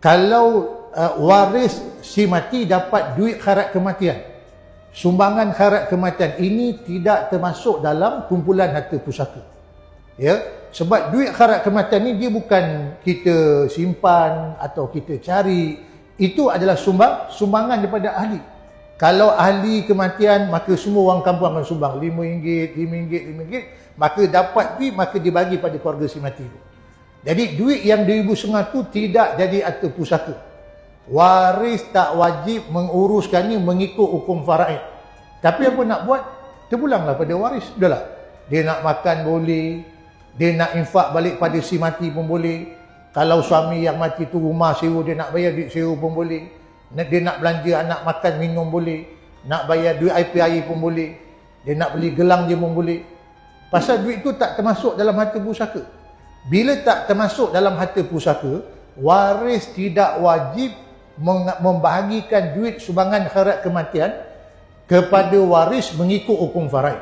Kalau waris si mati dapat duit kharat kematian, sumbangan kharat kematian, ini tidak termasuk dalam kumpulan harta pusaka. Ya, sebab duit kharat kematian ni dia bukan kita simpan atau kita cari, itu adalah sumbangan daripada ahli. Kalau ahli kematian, maka semua orang kampung akan sumbang RM5, RM5, maka dapat duit, maka dibagi pada keluarga si mati itu. Jadi duit yang RM2,500 tu tidak jadi harta pusaka. Waris tak wajib menguruskan ni mengikut hukum faraid. Tapi apa nak buat? Terpulanglah pada waris. Sudahlah. Dia nak makan boleh, dia nak infak balik pada si mati pun boleh. Kalau suami yang mati tu rumah sewa, dia nak bayar duit sewa pun boleh. Dia nak belanja anak makan minum boleh. Nak bayar duit air pun boleh. Dia nak beli gelang je pun boleh. Pasal duit tu tak termasuk dalam harta pusaka. Bila tak termasuk dalam harta pusaka, waris tidak wajib membahagikan duit sumbangan kharat kematian kepada waris mengikut hukum faraid.